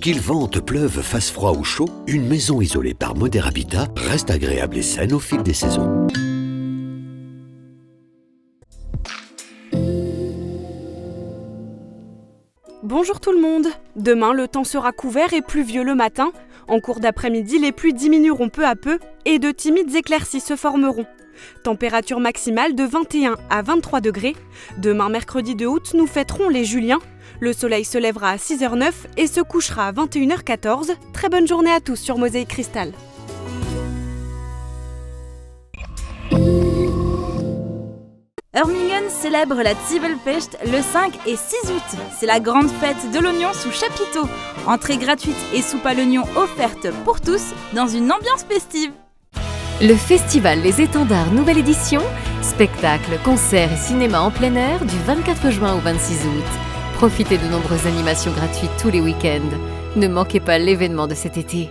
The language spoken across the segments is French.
Qu'il vente, pleuve, fasse froid ou chaud, une maison isolée par Moder Habitat reste agréable et saine au fil des saisons. Bonjour tout le monde. Demain, le temps sera couvert et pluvieux le matin. En cours d'après-midi, les pluies diminueront peu à peu et de timides éclaircies se formeront. Température maximale de 21 à 23 degrés. Demain, mercredi 2 août, nous fêterons les Juliens. Le soleil se lèvera à 6h09 et se couchera à 21h14. Très bonne journée à tous sur Mosaïque Cristal. Hörmingen célèbre la Zwiebelfest le 5 et 6 août. C'est la grande fête de l'oignon sous chapiteau. Entrée gratuite et soupe à l'oignon offerte pour tous dans une ambiance festive. Le festival Les Étendards nouvelle édition, spectacles, concerts et cinéma en plein air du 24 juin au 26 août. Profitez de nombreuses animations gratuites tous les week-ends. Ne manquez pas l'événement de cet été.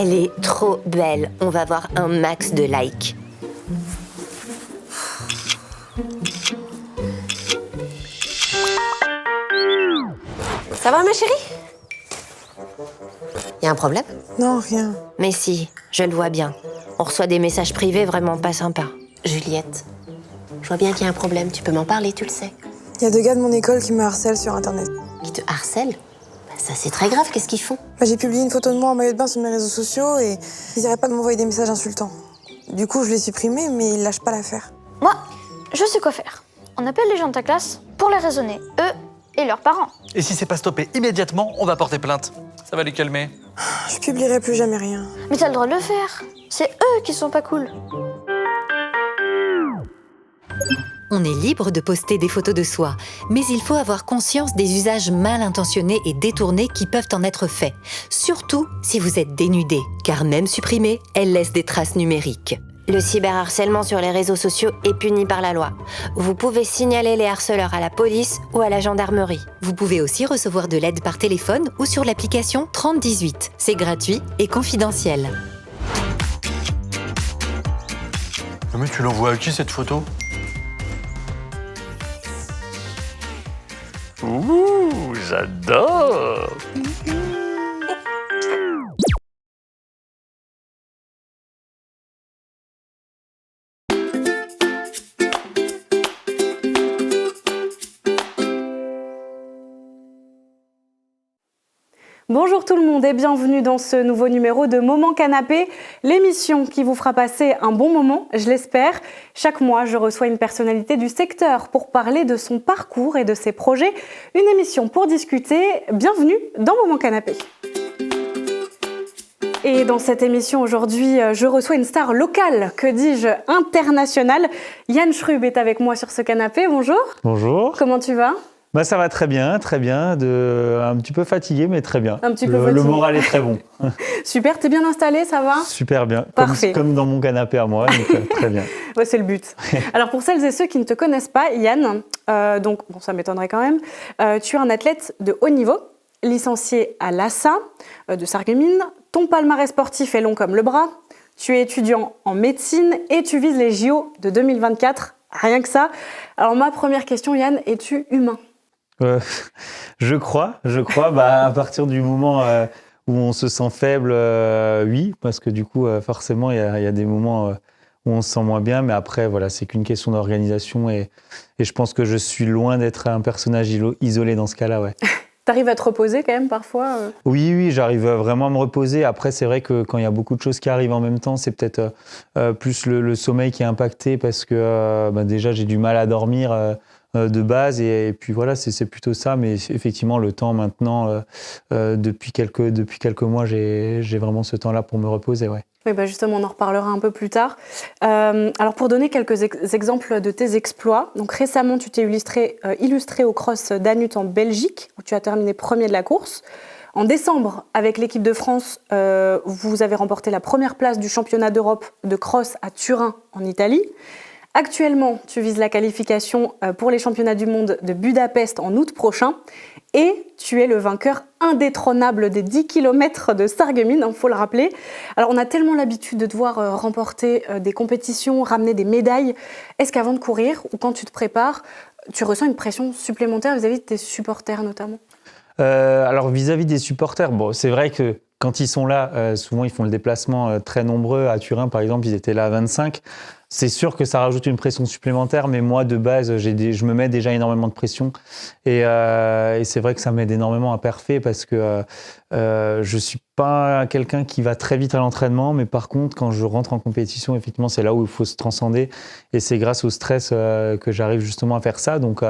Elle est trop belle. On va avoir un max de likes. Ça va, ma chérie? Y a un problème? Non, rien. Mais si, je le vois bien. On reçoit des messages privés vraiment pas sympas. Juliette, je vois bien qu'il y a un problème. Tu peux m'en parler, tu le sais. Il y a 2 gars de mon école qui me harcèlent sur Internet. Qui te harcèlent? Ça, c'est très grave. Qu'est-ce qu'ils font? J'ai publié une photo de moi en maillot de bain sur mes réseaux sociaux et ils n'arrêtent pas de m'envoyer des messages insultants. Du coup, je l'ai supprimé, mais ils lâchent pas l'affaire. Moi, je sais quoi faire. On appelle les gens de ta classe pour les raisonner, eux et leurs parents. Et si c'est pas stoppé immédiatement, on va porter plainte. Ça va les calmer. Je publierai plus jamais rien. Mais t'as le droit de le faire. C'est eux qui sont pas cool. On est libre de poster des photos de soi, mais il faut avoir conscience des usages mal intentionnés et détournés qui peuvent en être faits. Surtout si vous êtes dénudé, car même supprimée, elle laisse des traces numériques. Le cyberharcèlement sur les réseaux sociaux est puni par la loi. Vous pouvez signaler les harceleurs à la police ou à la gendarmerie. Vous pouvez aussi recevoir de l'aide par téléphone ou sur l'application 3018. C'est gratuit et confidentiel. Mais tu l'envoies à qui cette photo? Ouh, j'adore! Bonjour tout le monde et bienvenue dans ce nouveau numéro de Moment Canapé, l'émission qui vous fera passer un bon moment, je l'espère. Chaque mois, je reçois une personnalité du secteur pour parler de son parcours et de ses projets. Une émission pour discuter. Bienvenue dans Moment Canapé. Et dans cette émission aujourd'hui, je reçois une star locale, que dis-je, internationale. Yann Schrub est avec moi sur ce canapé. Bonjour. Bonjour. Comment tu vas ? Ça va très bien, un petit peu fatigué, mais très bien. Un petit peu fatigué. Le moral est très bon. Super, t'es bien installé, ça va ? Super bien, Parfait. Comme dans mon canapé à moi, donc très bien. Ouais, c'est le but. Alors pour celles et ceux qui ne te connaissent pas, Yann, ça m'étonnerait quand même, tu es un athlète de haut niveau, licencié à l'ASSA de Sarreguemines. Ton palmarès sportif est long comme le bras. Tu es étudiant en médecine et tu vises les JO de 2024. Rien que ça. Alors ma première question, Yann, es-tu humain ? Je crois. À partir du moment où on se sent faible, oui, parce que du coup, forcément, il y a des moments où on se sent moins bien, mais après, voilà, c'est qu'une question d'organisation et je pense que je suis loin d'être un personnage isolé dans ce cas-là, ouais. T'arrives à te reposer quand même parfois Oui, j'arrive vraiment à me reposer. Après, c'est vrai que quand il y a beaucoup de choses qui arrivent en même temps, c'est peut-être plus le sommeil qui est impacté parce que déjà, j'ai du mal à dormir de base. Et puis voilà, c'est plutôt ça. Mais effectivement, le temps maintenant, depuis quelques mois, j'ai vraiment ce temps-là pour me reposer. Ouais. Oui, bah justement, on en reparlera un peu plus tard. Alors, pour donner quelques exemples de tes exploits, donc récemment, tu t'es illustré au Cross Danut en Belgique, où tu as terminé premier de la course. En décembre, avec l'équipe de France, vous avez remporté la première place du championnat d'Europe de cross à Turin, en Italie. Actuellement, tu vises la qualification pour les championnats du monde de Budapest en août prochain. Et tu es le vainqueur indétrônable des 10 km de Sarreguemines, il faut le rappeler. Alors, on a tellement l'habitude de te voir remporter des compétitions, ramener des médailles. Est-ce qu'avant de courir, ou quand tu te prépares, tu ressens une pression supplémentaire vis-à-vis de tes supporters notamment ? Alors, vis-à-vis des supporters, bon, c'est vrai que quand ils sont là, souvent ils font le déplacement très nombreux. À Turin, par exemple, ils étaient là à 25. C'est sûr que ça rajoute une pression supplémentaire, mais moi, de base, je me mets déjà énormément de pression. Et c'est vrai que ça m'aide énormément à parfaire parce que je suis pas quelqu'un qui va très vite à l'entraînement, mais par contre, quand je rentre en compétition, effectivement, c'est là où il faut se transcender. Et c'est grâce au stress que j'arrive justement à faire ça. Donc,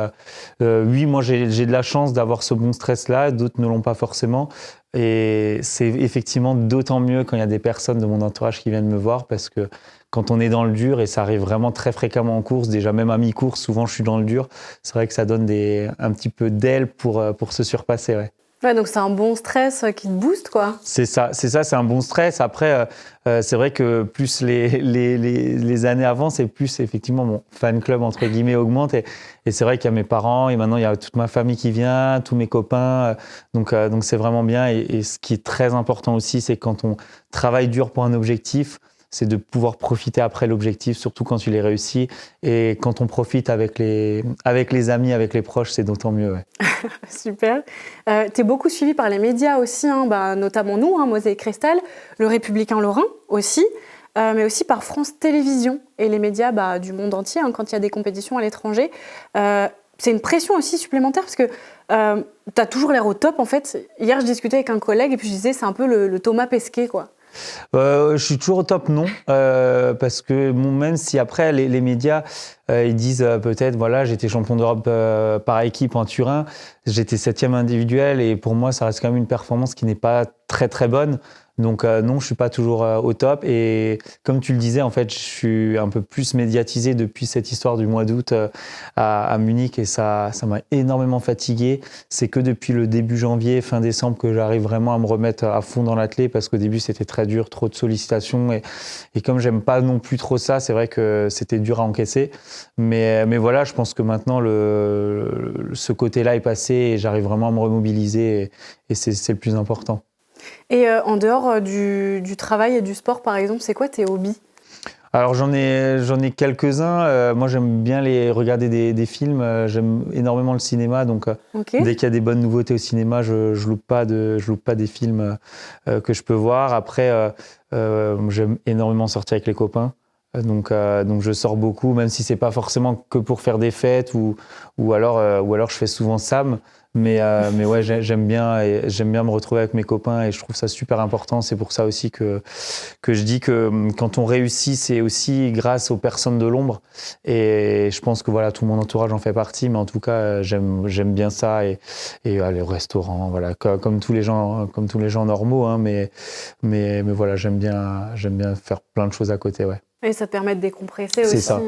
oui, moi, j'ai de la chance d'avoir ce bon stress-là. D'autres ne l'ont pas forcément. Et c'est effectivement d'autant mieux quand il y a des personnes de mon entourage qui viennent me voir parce que quand on est dans le dur, et ça arrive vraiment très fréquemment en course, déjà même à mi-course, souvent je suis dans le dur, c'est vrai que ça donne un petit peu d'aile pour se surpasser. Ouais. Ouais, donc c'est un bon stress qui te booste, quoi. C'est ça, c'est un bon stress. Après, c'est vrai que plus les années avancent et plus effectivement mon fan club entre guillemets augmente. Et c'est vrai qu'il y a mes parents et maintenant il y a toute ma famille qui vient, tous mes copains. Donc c'est vraiment bien. Et ce qui est très important aussi, c'est quand on travaille dur pour un objectif, c'est de pouvoir profiter après l'objectif, surtout quand tu l'as réussi. Et quand on profite avec les amis, avec les proches, c'est d'autant mieux. Ouais. Super. Tu es beaucoup suivi par les médias aussi, notamment nous, Mosaïque Cristal, le Républicain Lorrain aussi, mais aussi par France Télévisions et les médias du monde entier quand il y a des compétitions à l'étranger. C'est une pression aussi supplémentaire parce que tu as toujours l'air au top en fait. Hier, je discutais avec un collègue et puis je disais c'est un peu le Thomas Pesquet, quoi. Je suis toujours au top, non, parce que même si après les médias ils disent peut-être voilà j'étais champion d'Europe par équipe en Turin, j'étais 7e individuel et pour moi ça reste quand même une performance qui n'est pas très très bonne. Donc non, je suis pas toujours au top et comme tu le disais, en fait, je suis un peu plus médiatisé depuis cette histoire du mois d'août à Munich et ça m'a énormément fatigué. C'est que depuis le début janvier, fin décembre que j'arrive vraiment à me remettre à fond dans l'athlé parce qu'au début c'était très dur, trop de sollicitations et comme j'aime pas non plus trop ça, c'est vrai que c'était dur à encaisser. Mais voilà, je pense que maintenant ce côté-là est passé et j'arrive vraiment à me remobiliser et c'est le plus important. Et en dehors du travail et du sport, par exemple, c'est quoi tes hobbies ? Alors j'en ai quelques-uns. Moi j'aime bien regarder des films. J'aime énormément le cinéma, donc dès qu'il y a des bonnes nouveautés au cinéma, je loupe pas des films que je peux voir. Après, j'aime énormément sortir avec les copains. Donc je sors beaucoup, même si c'est pas forcément que pour faire des fêtes ou alors je fais souvent Sam. Mais ouais, j'aime bien me retrouver avec mes copains et je trouve ça super important. C'est pour ça aussi que je dis que quand on réussit, c'est aussi grâce aux personnes de l'ombre. Et je pense que voilà, tout mon entourage en fait partie. Mais en tout cas, j'aime bien ça et aller au restaurant, voilà, comme tous les gens normaux. Mais voilà, j'aime bien faire plein de choses à côté, ouais. Et ça te permet de décompresser aussi. C'est ça.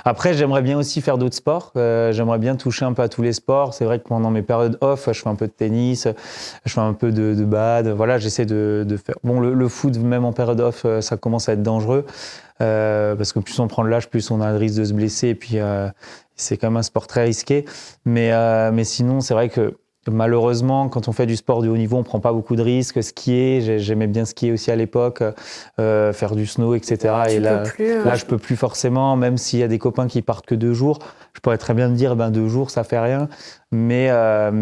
Après, j'aimerais bien aussi faire d'autres sports. J'aimerais bien toucher un peu à tous les sports. C'est vrai que pendant mes périodes off, je fais un peu de tennis, je fais un peu de bad. Voilà, j'essaie de faire... Bon, le foot, même en période off, ça commence à être dangereux. Parce que plus on prend de l'âge, plus on a le risque de se blesser. Et puis, c'est quand même un sport très risqué. Mais sinon, c'est vrai que malheureusement, quand on fait du sport de haut niveau, on prend pas beaucoup de risques. Skier, j'aimais bien skier aussi à l'époque, faire du snow, etc. Et là, je peux plus forcément, même s'il y a des copains qui partent que 2 jours. Je pourrais très bien me dire, 2 jours, ça fait rien. Mais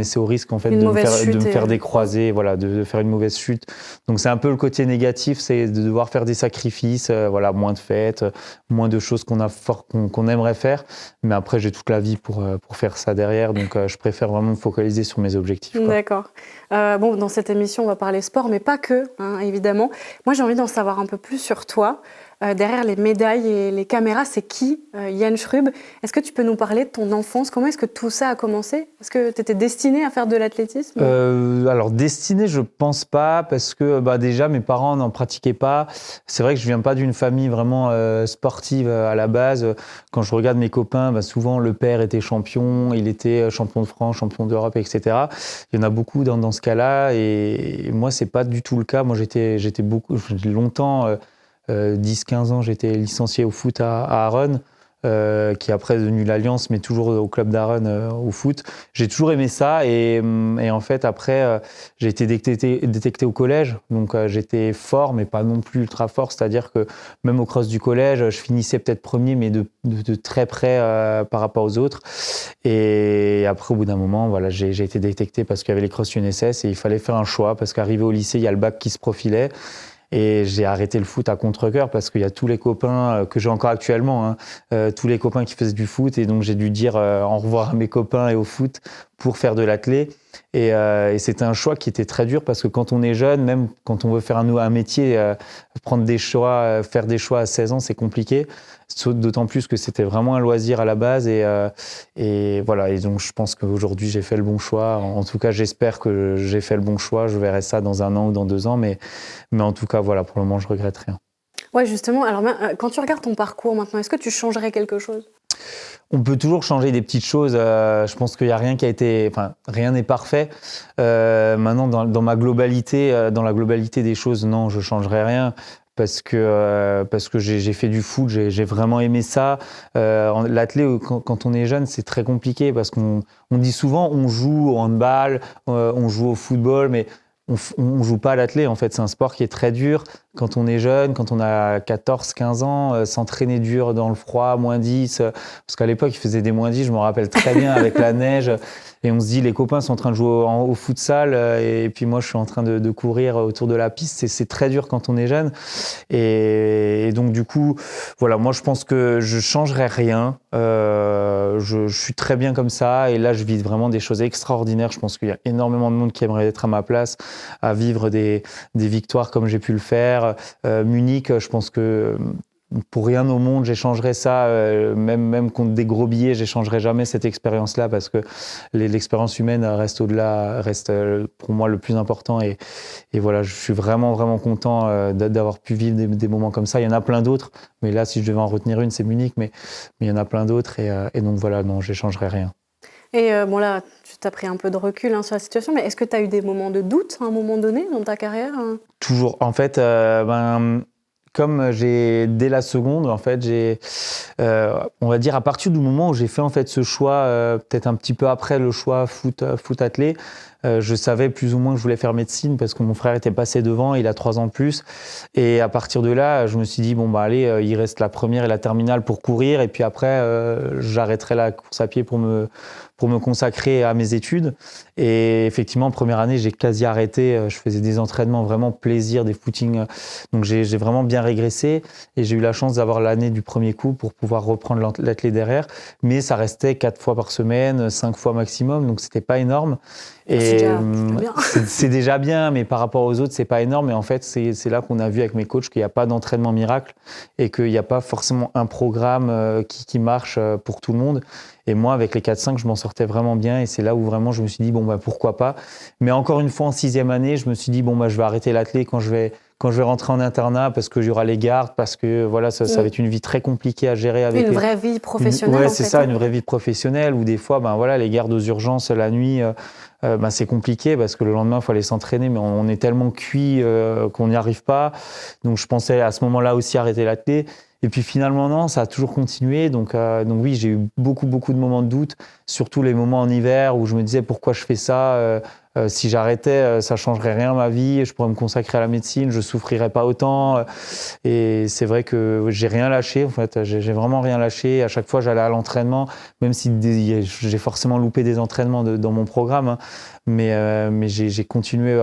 c'est au risque en fait de me faire des croisés, voilà, de faire une mauvaise chute. Donc c'est un peu le côté négatif, c'est de devoir faire des sacrifices, voilà, moins de fêtes, moins de choses qu'on aimerait faire. Mais après j'ai toute la vie pour faire ça derrière, donc je préfère vraiment me focaliser sur mes objectifs, quoi. D'accord. Dans cette émission on va parler sport, mais pas que, évidemment. Moi j'ai envie d'en savoir un peu plus sur toi. derrière les médailles et les caméras, c'est qui, Yann Schrub? Est-ce que tu peux nous parler de ton enfance? Comment est-ce que tout ça a commencé? Est-ce que tu étais destiné à faire de l'athlétisme? Alors, destiné, je pense pas, parce que déjà, mes parents n'en pratiquaient pas. C'est vrai que je viens pas d'une famille vraiment sportive à la base. Quand je regarde mes copains, souvent le père était champion, il était champion de France, champion d'Europe, etc. Il y en a beaucoup dans ce cas-là, et moi, c'est pas du tout le cas. Moi, j'étais longtemps, 10-15 ans, j'étais licencié au foot à Arronnes, qui est après devenu l'Alliance, mais toujours au club d'Arronnes au foot. J'ai toujours aimé ça, et en fait, après, j'ai été détecté au collège. Donc, j'étais fort, mais pas non plus ultra fort. C'est-à-dire que même au cross du collège, je finissais peut-être premier, mais de très près par rapport aux autres. Et après, au bout d'un moment, voilà, j'ai été détecté parce qu'il y avait les cross UNSS et il fallait faire un choix, parce qu'arrivé au lycée, il y a le bac qui se profilait. Et j'ai arrêté le foot à contre-cœur parce qu'il y a tous les copains que j'ai encore actuellement, tous les copains qui faisaient du foot. Et donc, j'ai dû dire au revoir à mes copains et au foot pour faire de l'athlé. Et c'était un choix qui était très dur parce que quand on est jeune, même quand on veut faire un métier, prendre des choix, faire des choix à 16 ans, c'est compliqué. D'autant plus que c'était vraiment un loisir à la base. Et voilà. Et donc, je pense qu'aujourd'hui, j'ai fait le bon choix. En tout cas, j'espère que j'ai fait le bon choix. Je verrai ça dans 1 an ou dans 2 ans. Mais en tout cas, voilà, pour le moment, je regrette rien. Ouais, justement. Alors, quand tu regardes ton parcours maintenant, est-ce que tu changerais quelque chose? On peut toujours changer des petites choses. Je pense qu'il n'y a rien qui a été... Enfin, rien n'est parfait. Maintenant, dans ma globalité, dans la globalité des choses, non, je ne changerai rien. Parce que j'ai fait du foot, j'ai vraiment aimé ça. L'athlé, quand on est jeune, c'est très compliqué parce qu'on dit souvent on joue au handball, on joue au football, mais on joue pas à l'athlé. En fait, c'est un sport qui est très dur. Quand on est jeune, quand on a 14-15 ans, s'entraîner dur dans le froid, -10, parce qu'à l'époque, il faisait des -10, je me rappelle très bien, avec la neige. Et on se dit, les copains sont en train de jouer au futsal, et puis moi, je suis en train de courir autour de la piste. C'est très dur quand on est jeune. Et donc, du coup, voilà, moi, je pense que je changerai rien. Je suis très bien comme ça. Et là, je vis vraiment des choses extraordinaires. Je pense qu'il y a énormément de monde qui aimerait être à ma place, à vivre des victoires comme j'ai pu le faire. Munich, je pense que pour rien au monde, j'échangerais ça, même contre des gros billets, j'échangerais jamais cette expérience-là parce que l'expérience humaine reste pour moi le plus important. Et voilà, je suis vraiment, vraiment content d'avoir pu vivre des moments comme ça. Il y en a plein d'autres, mais là, si je devais en retenir une, c'est Munich, mais il y en a plein d'autres. Et donc voilà, non, j'échangerais rien. Et bon là, tu t'as pris un peu de recul sur la situation, mais est-ce que tu as eu des moments de doute à un moment donné dans ta carrière? Toujours. En fait, comme dès la seconde, en fait, on va dire à partir du moment où j'ai fait en fait ce choix, peut-être un petit peu après le choix foot athlé, je savais plus ou moins que je voulais faire médecine parce que mon frère était passé devant, il a 3 ans de plus. Et à partir de là, je me suis dit, allez, il reste la première et la terminale pour courir. Et puis après, j'arrêterai la course à pied pour me consacrer à mes études. Et effectivement, en première année, j'ai quasi arrêté. Je faisais des entraînements vraiment plaisir, des footings. Donc j'ai vraiment bien régressé. Et j'ai eu la chance d'avoir l'année du premier coup pour pouvoir reprendre l'athlé derrière. Mais ça restait 4 fois par semaine, 5 fois maximum. Donc c'était pas énorme. Et c'est déjà bien, mais par rapport aux autres, c'est pas énorme. Et en fait, c'est là qu'on a vu avec mes coachs qu'il n'y a pas d'entraînement miracle et qu'il n'y a pas forcément un programme qui marche pour tout le monde. Et moi, avec les 4-5, je m'en sortais vraiment bien. Et c'est là où vraiment je me suis dit, pourquoi pas. Mais encore une fois, en 6e année, je me suis dit, je vais arrêter l'athlé quand je vais rentrer en internat parce qu'il y aura les gardes, parce que voilà, ça va être une vie très compliquée à gérer. Avec une vraie vie professionnelle. Ouais, c'est ça, une vraie vie professionnelle où des fois, les gardes aux urgences la nuit, c'est compliqué parce que le lendemain, il faut aller s'entraîner, mais on est tellement cuit qu'on n'y arrive pas. Donc, je pensais à ce moment-là aussi arrêter l'athlé. Et puis finalement, non, ça a toujours continué. Donc oui, j'ai eu beaucoup, beaucoup de moments de doute, surtout les moments en hiver où je me disais pourquoi je fais ça. Si j'arrêtais, ça changerait rien à ma vie. Je pourrais me consacrer à la médecine, je souffrirais pas autant. Et c'est vrai que j'ai rien lâché. En fait, j'ai vraiment rien lâché. À chaque fois, j'allais à l'entraînement, même si j'ai forcément loupé des entraînements dans mon programme. Hein. Mais j'ai continué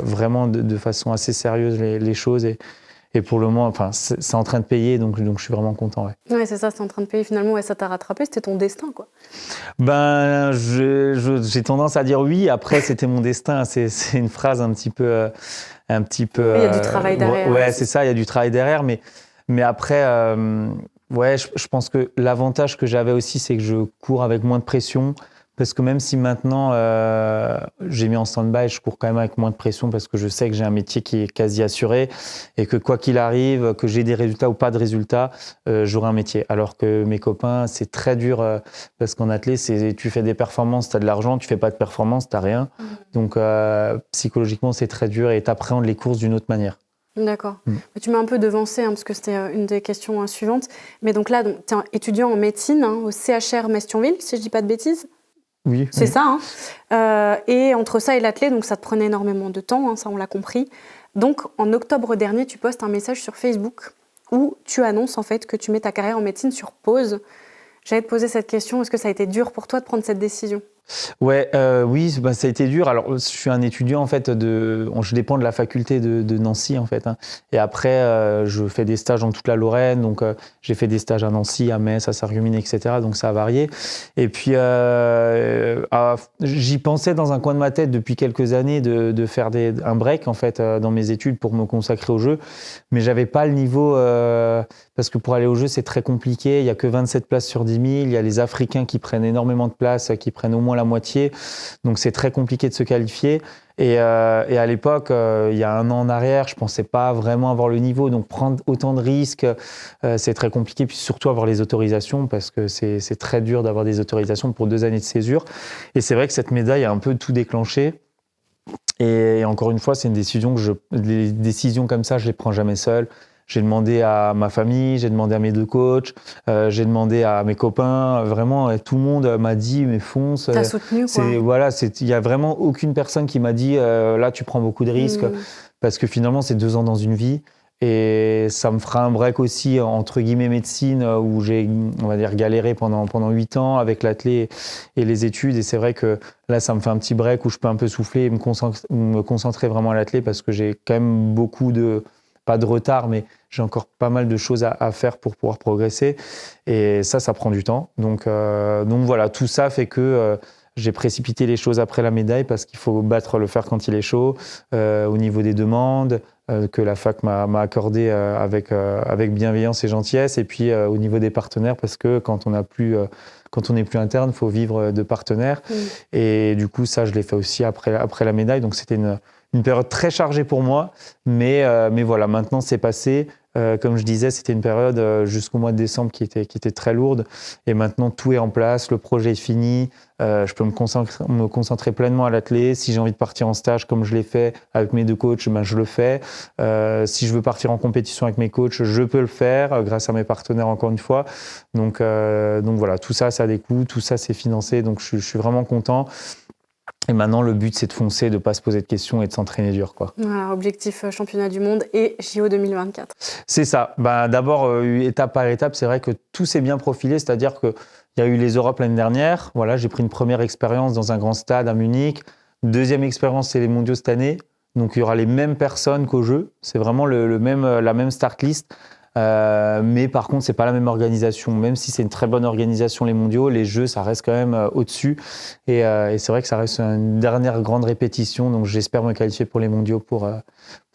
vraiment de façon assez sérieuse les choses. Et pour le moment, c'est en train de payer, donc je suis vraiment content. Ouais, c'est ça, c'est en train de payer finalement. Ouais, ça t'a rattrapé, c'était ton destin, quoi. J'ai tendance à dire oui. Après, c'était mon destin. C'est une phrase un petit peu. Il y a du travail derrière. Ouais, c'est ça. Il y a du travail derrière, mais Mais après, je pense que l'avantage que j'avais aussi, c'est que je cours avec moins de pression. Parce que même si maintenant, j'ai mis en stand-by, je cours quand même avec moins de pression parce que je sais que j'ai un métier qui est quasi assuré et que quoi qu'il arrive, que j'ai des résultats ou pas de résultats, j'aurai un métier. Alors que mes copains, c'est très dur parce qu'en athlète, tu fais des performances, tu as de l'argent, tu fais pas de performances, tu n'as rien. Donc psychologiquement, c'est très dur et tu appréhendes les courses d'une autre manière. D'accord. Tu m'as un peu devancé parce que c'était une des questions suivantes. Mais donc là, tu es étudiant en médecine au CHR Mestionville, si je ne dis pas de bêtises. Oui. C'est ça. Et entre ça et l'athlète, donc ça te prenait énormément de temps, ça on l'a compris. Donc en octobre dernier, tu postes un message sur Facebook où tu annonces en fait que tu mets ta carrière en médecine sur pause. J'allais te poser cette question, est-ce que ça a été dur pour toi de prendre cette décision ? Ouais, oui, ça a été dur. Alors, je suis un étudiant en fait je dépends de la faculté de Nancy en fait. Et après, je fais des stages dans toute la Lorraine. Donc, j'ai fait des stages à Nancy, à Metz, à Sarreguemines, etc. Donc, ça a varié. Et puis, j'y pensais dans un coin de ma tête depuis quelques années de faire un break en fait dans mes études pour me consacrer au jeu. Mais j'avais pas le niveau parce que pour aller au jeu, c'est très compliqué. Il y a que 27 places sur 10 000. Il y a les Africains qui prennent énormément de places, qui prennent au moins la moitié. Donc, c'est très compliqué de se qualifier. Et à l'époque, il y a un an en arrière, je pensais pas vraiment avoir le niveau. Donc, prendre autant de risques, c'est très compliqué. Puis surtout avoir les autorisations parce que c'est très dur d'avoir des autorisations pour 2 années de césure. Et c'est vrai que cette médaille a un peu tout déclenché. Et encore une fois, c'est une décision les décisions comme ça, je les prends jamais seul. J'ai demandé à ma famille, j'ai demandé à mes 2 coachs, j'ai demandé à mes copains. Vraiment, tout le monde m'a dit, mais fonce. T'as soutenu, quoi. Il n'y a vraiment aucune personne qui m'a dit, là, tu prends beaucoup de risques. Parce que finalement, c'est 2 ans dans une vie. Et ça me fera un break aussi, entre guillemets, médecine, où j'ai, on va dire, galéré pendant 8 ans avec l'athlé et les études. Et c'est vrai que là, ça me fait un petit break où je peux un peu souffler et me concentrer vraiment à l'athlé parce que j'ai quand même beaucoup pas de retard, mais j'ai encore pas mal de choses à faire pour pouvoir progresser. Et ça prend du temps. Donc voilà, tout ça fait que j'ai précipité les choses après la médaille parce qu'il faut battre le fer quand il est chaud, au niveau des demandes que la fac m'a accordé avec bienveillance et gentillesse, et puis au niveau des partenaires parce que quand on n'est plus interne, il faut vivre de partenaires. Et du coup, ça, je l'ai fait aussi après la médaille. Donc c'était une période très chargée pour moi, mais voilà, maintenant c'est passé. Comme je disais, c'était une période jusqu'au mois de décembre qui était très lourde. Et maintenant, tout est en place, le projet est fini. Je peux me concentrer pleinement à l'athlé. Si j'ai envie de partir en stage, comme je l'ai fait avec mes 2 coachs, je le fais. Si je veux partir en compétition avec mes coachs, je peux le faire grâce à mes partenaires, encore une fois. Donc voilà, tout ça, ça a des coûts, tout ça, c'est financé. Donc je suis vraiment content. Et maintenant, le but, c'est de foncer, de ne pas se poser de questions et de s'entraîner dur, quoi. Voilà, objectif championnat du monde et JO 2024. C'est ça. D'abord, étape par étape, c'est vrai que tout s'est bien profilé. C'est-à-dire qu'il y a eu les Europes l'année dernière. Voilà, j'ai pris une première expérience dans un grand stade à Munich. Deuxième expérience, c'est les mondiaux cette année. Donc, il y aura les mêmes personnes qu'aux Jeux. C'est vraiment la même start list. Mais par contre, c'est pas la même organisation. Même si c'est une très bonne organisation, les mondiaux, les Jeux, ça reste quand même au-dessus. Et c'est vrai que ça reste une dernière grande répétition. Donc, j'espère me qualifier pour les mondiaux pour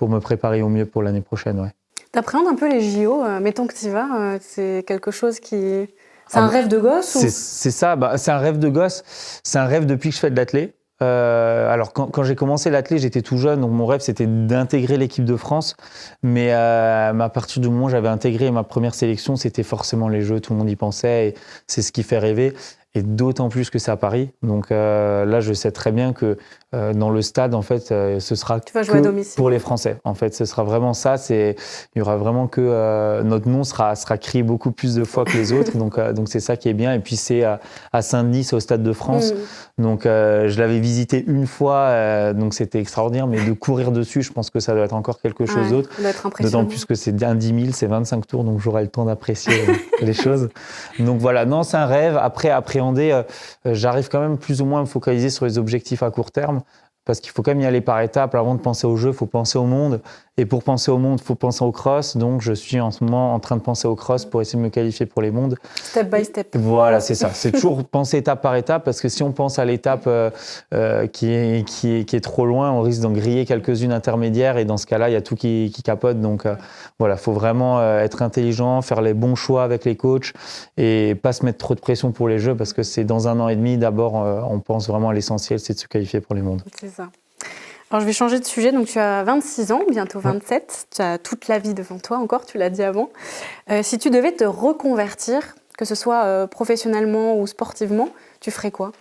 me préparer au mieux pour l'année prochaine. Ouais. T'appréhendes un peu les JO, mettons que tu y vas, c'est quelque chose qui... C'est un rêve de gosse C'est ça, c'est un rêve de gosse. C'est un rêve depuis que je fais de l'athlé. Alors quand j'ai commencé l'athlé, j'étais tout jeune, donc mon rêve c'était d'intégrer l'équipe de France, mais à partir du moment où j'avais intégré ma première sélection, c'était forcément les Jeux, tout le monde y pensait, et c'est ce qui fait rêver, et d'autant plus que c'est à Paris. Donc là, je sais très bien que dans le stade, en fait, ce sera que pour les Français. En fait, ce sera vraiment ça. Il y aura vraiment que notre nom sera crié beaucoup plus de fois que les autres. Donc c'est ça qui est bien. Et puis c'est à Saint-Denis, c'est au Stade de France. Donc je l'avais visité une fois, donc c'était extraordinaire. Mais de courir dessus, je pense que ça doit être encore quelque chose d'autre. D'autant plus que c'est un 10 000, c'est 25 tours, donc j'aurai le temps d'apprécier les choses. Donc voilà, non, c'est un rêve. Après, appréhender, j'arrive quand même plus ou moins à me focaliser sur les objectifs à court terme. parce qu'il faut quand même y aller par étapes. Avant de penser au jeu, il faut penser au monde. Et pour penser au monde, il faut penser au cross. Donc, je suis en ce moment en train de penser au cross pour essayer de me qualifier pour les mondes. Step by step. Voilà, c'est ça. C'est toujours penser étape par étape, parce que si on pense à l'étape qui est trop loin, on risque d'en griller quelques-unes intermédiaires. Et dans ce cas-là, il y a tout qui capote. Donc, voilà, il faut vraiment être intelligent, faire les bons choix avec les coachs et pas se mettre trop de pression pour les jeux, parce que c'est dans 1 an et demi. D'abord, on pense vraiment à l'essentiel, c'est de se qualifier pour les mondes. C'est ça. Alors, je vais changer de sujet. Donc, tu as 26 ans, bientôt 27. Tu as toute la vie devant toi encore, tu l'as dit avant. Si tu devais te reconvertir, que ce soit professionnellement ou sportivement, tu ferais quoi ?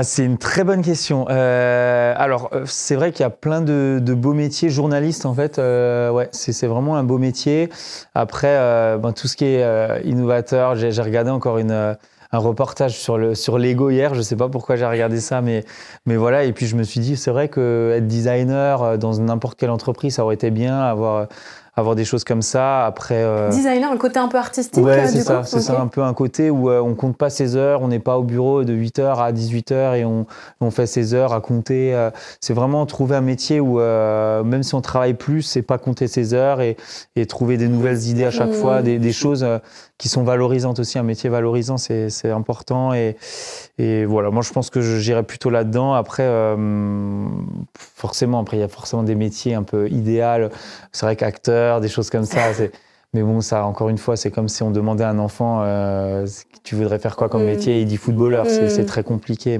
C'est une très bonne question. Alors, c'est vrai qu'il y a plein de beaux métiers. Journaliste, en fait, ouais, c'est vraiment un beau métier. Après, tout ce qui est innovateur, j'ai regardé encore un reportage sur Lego hier. Je ne sais pas pourquoi j'ai regardé ça, mais voilà. Et puis, je me suis dit, c'est vrai qu'être designer dans n'importe quelle entreprise, ça aurait été bien, avoir des choses comme ça. Après, designer, un côté un peu artistique. Ouais, c'est ça, c'est ça, un peu un côté où on compte pas ses heures, on n'est pas au bureau de 8h à 18h et on fait ses heures à compter. C'est vraiment trouver un métier où même si on travaille plus, c'est pas compter ses heures et trouver des nouvelles idées à chaque fois, des choses qui sont valorisantes aussi. Un métier valorisant, c'est important et voilà. Moi, je pense que j'irais plutôt là-dedans. Après, forcément, il y a forcément des métiers un peu idéaux. C'est vrai qu'acteur, des choses comme ça. Mais bon, ça, encore une fois, c'est comme si on demandait à un enfant tu voudrais faire quoi comme métier, il dit footballeur. C'est très compliqué.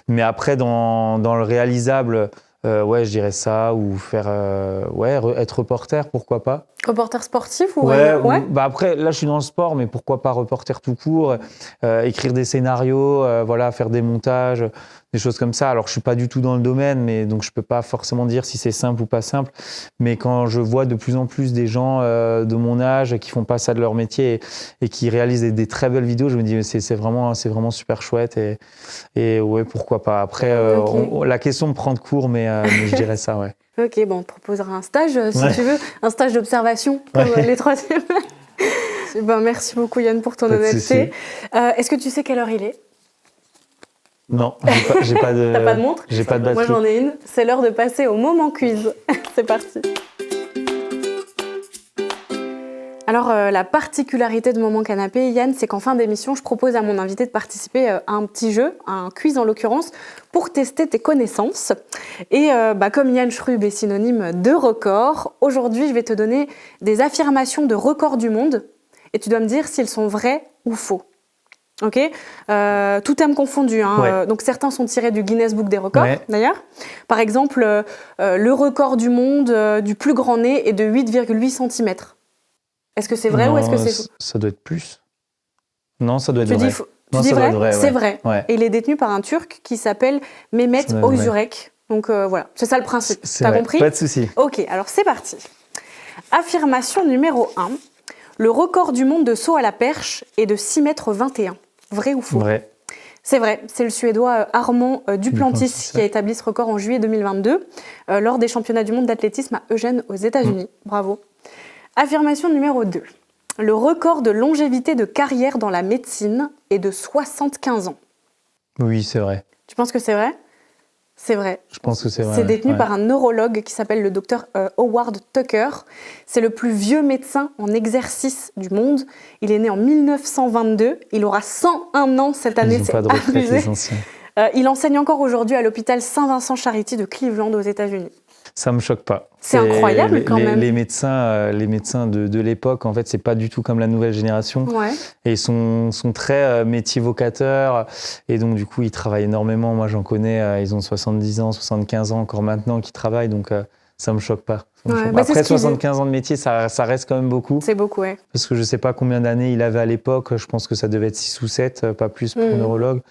Mais après, dans le réalisable, ouais, je dirais ça, ou faire être reporter, pourquoi pas. Reporter sportif ou ouais. Bah après, là, je suis dans le sport, mais pourquoi pas reporter tout court, écrire des scénarios, voilà, faire des montages, des choses comme ça. Alors, je suis pas du tout dans le domaine, mais donc je peux pas forcément dire si c'est simple ou pas simple. Mais quand je vois de plus en plus des gens de mon âge qui font pas ça de leur métier et qui réalisent des très belles vidéos, je me dis c'est vraiment super chouette et ouais, pourquoi pas. Après, la question me prend de court, mais je dirais ça, ouais. Ok, bon, on te proposera un stage, si tu veux, un stage d'observation comme les troisièmes. Merci beaucoup Yann pour ton honnêteté. Est-ce que tu sais quelle heure il est ? Non, j'ai pas de... T'as pas de montre ? J'ai pas de batterie. Moi j'en ai une, c'est l'heure de passer au moment quiz. C'est parti. Alors, la particularité de Moment Canapé, Yann, c'est qu'en fin d'émission, je propose à mon invité de participer à un petit jeu, à un quiz en l'occurrence, pour tester tes connaissances. Et comme Yann Schrub est synonyme de record, aujourd'hui, je vais te donner des affirmations de records du monde et tu dois me dire s'ils sont vrais ou faux. Ok, tout terme confondu. Hein. Ouais. Donc certains sont tirés du Guinness Book des records, d'ailleurs. Par exemple, le record du monde du plus grand nez est de 8,8 cm. Est-ce que c'est vrai ou est-ce que c'est faux ? Ça doit être plus. Non, ça doit être vrai. Tu dis vrai ? Ouais. C'est vrai. Ouais. Et il est détenu par un Turc qui s'appelle Mehmet Özürek. Donc voilà, c'est ça le principe. T'as compris ? Pas de souci. Ok, alors c'est parti. Affirmation numéro 1. Le record du monde de saut à la perche est de 6,21 m. Vrai ou faux ? Vrai. C'est vrai, c'est le Suédois Armand Duplantis qui a établi ce record en juillet 2022 lors des championnats du monde d'athlétisme à Eugene aux États-Unis. Bravo. Affirmation numéro 2. Le record de longévité de carrière dans la médecine est de 75 ans. Oui, c'est vrai. Tu penses que c'est vrai ? C'est vrai. Je pense que c'est vrai. C'est détenu par un neurologue qui s'appelle le docteur Howard Tucker. C'est le plus vieux médecin en exercice du monde. Il est né en 1922. Il aura 101 ans cette année. Ils n'ont pas de retraite, les anciens. Il enseigne encore aujourd'hui à l'hôpital Saint-Vincent Charity de Cleveland aux États-Unis. Ça me choque pas. C'est incroyable quand même. Les médecins de l'époque, en fait, c'est pas du tout comme la nouvelle génération. Ouais. Et ils sont très métier vocateurs. Et donc, du coup, ils travaillent énormément. Moi, j'en connais, ils ont 70 ans, 75 ans encore maintenant qui travaillent. Donc, ça me choque pas. Après, 75 ans de métier, ça reste quand même beaucoup. C'est beaucoup, ouais. Parce que je sais pas combien d'années il avait à l'époque. Je pense que ça devait être 6 ou 7, pas plus pour un neurologue.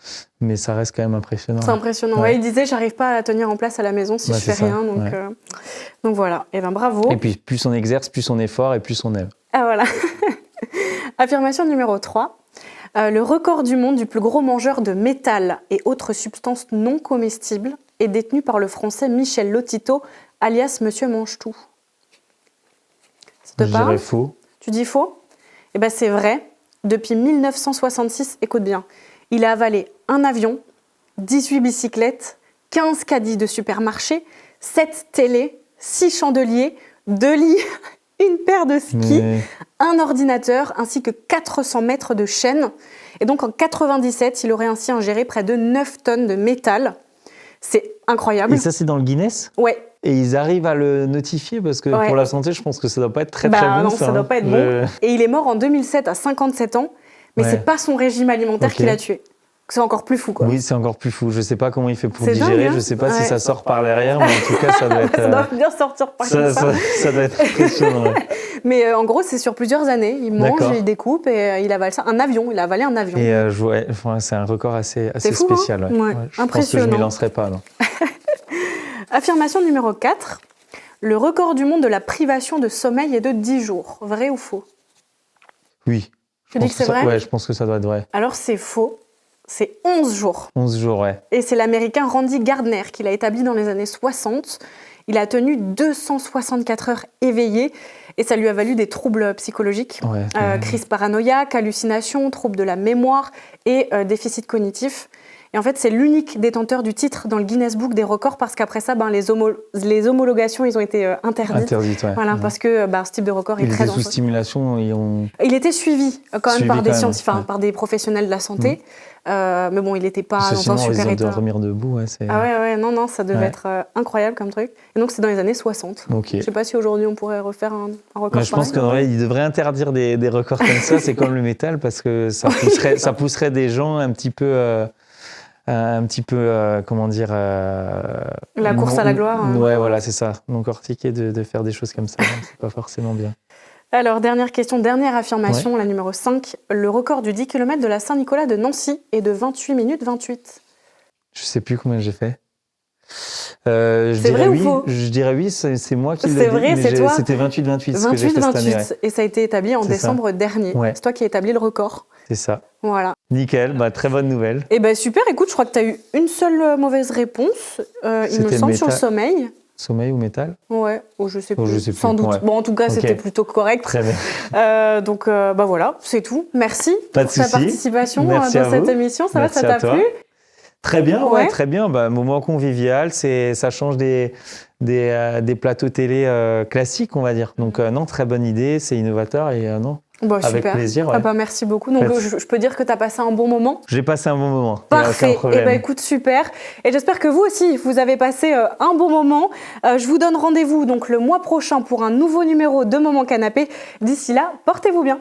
Mais ça reste quand même impressionnant. C'est impressionnant. Ouais, il disait, j'arrive pas à tenir en place à la maison si je fais rien. Donc voilà. Et ben bravo. Et puis, plus on exerce, plus on est fort et plus on aime. Ah voilà. Affirmation numéro 3. Le record du monde du plus gros mangeur de métal et autres substances non comestibles est détenu par le français Michel Lotito, alias Monsieur Mange-Tout. Ça te parle ? Je dirais faux. Tu dis faux ? Eh bien, c'est vrai. Depuis 1966, écoute bien, il a avalé un avion, 18 bicyclettes 15 caddies de supermarché, 7 télés, 6 chandeliers, 2 lits, une paire de skis, un ordinateur ainsi que 400 mètres de chaîne. Et donc en 97, il aurait ainsi ingéré près de 9 tonnes de métal. C'est incroyable. Et ça, c'est dans le Guinness ? Ouais. Et ils arrivent à le notifier parce que pour la santé, je pense que ça doit pas être très bon. Non, ça doit pas être bon. Et il est mort en 2007 à 57 ans, mais c'est pas son régime alimentaire qui l'a tué. C'est encore plus fou, quoi. Oui, c'est encore plus fou. Je sais pas comment il fait pour digérer. Dingue, hein. Je sais pas si ça sort par derrière, mais en tout cas, ça doit être. Ça doit bien sortir par comme ça. Ça doit être impressionnant. Ouais. Mais en gros, c'est sur plusieurs années. Il mange, il découpe et il avale ça. Il a avalé un avion. Et c'est un record assez fou, spécial. Hein, ouais. Je pense que je ne m'y lancerai pas. Non. Affirmation numéro 4. Le record du monde de la privation de sommeil est de 10 jours. Vrai ou faux ? Oui. Tu dis que c'est vrai ? Ouais, je pense que ça doit être vrai. Alors, c'est faux. C'est 11 jours. 11 jours, ouais. Et c'est l'Américain Randy Gardner qui l'a établi dans les années 60. Il a tenu 264 heures éveillé et ça lui a valu des troubles psychologiques, crise paranoïaque, hallucinations, troubles de la mémoire et déficit cognitif. Et en fait, c'est l'unique détenteur du titre dans le Guinness Book des records parce qu'après ça, les homologations, ils ont été interdites. Voilà, parce que ce type de record est très dangereux. Les sous-stimulations, il était suivi quand même par des scientifiques, par des professionnels de la santé. Mais bon, il n'était pas dans un super état. De dormir debout, non, ça devait être incroyable comme truc. Et donc, c'est dans les années 60. Je ne sais pas si aujourd'hui, on pourrait refaire un record je pense qu'il devrait interdire des records comme ça. C'est comme le métal, parce que ça pousserait des gens un petit peu... comment dire... la course à la gloire. Ouais, voilà, c'est ça. Donc, cortiquer de faire des choses comme ça, c'est pas forcément bien. Alors, dernière question, dernière affirmation, la numéro 5. Le record du 10 km de la Saint-Nicolas de Nancy est de 28 minutes 28. Je sais plus combien j'ai fait. C'est vrai ou faux ? Je dirais oui, c'est moi qui l'ai dit. C'est vrai, c'est toi. C'était 28-28 ce que j'ai fait cette année. Et ça a été établi en décembre dernier. C'est toi qui as établi le record. C'est ça. Voilà. Nickel, très bonne nouvelle. Et super, écoute, je crois que tu as eu une seule mauvaise réponse, il me semble, sur le sommeil. Sommeil ou métal ? Ouais, je sais plus. Sans doute. Ouais. Bon, en tout cas, c'était plutôt correct. Très bien. Donc, voilà, c'est tout. Merci pour ta participation dans cette émission. Ça t'a plu ? Très bien, très bien. Moment convivial, ça change des plateaux télé classiques, on va dire. Donc, très bonne idée, c'est innovateur et avec super. Plaisir. Ouais. Merci beaucoup. Donc, je peux dire que tu as passé un bon moment ? J'ai passé un bon moment. Parfait. Et écoute, super. Et j'espère que vous aussi, vous avez passé un bon moment. Je vous donne rendez-vous donc le mois prochain pour un nouveau numéro de Moment Canapé. D'ici là, portez-vous bien.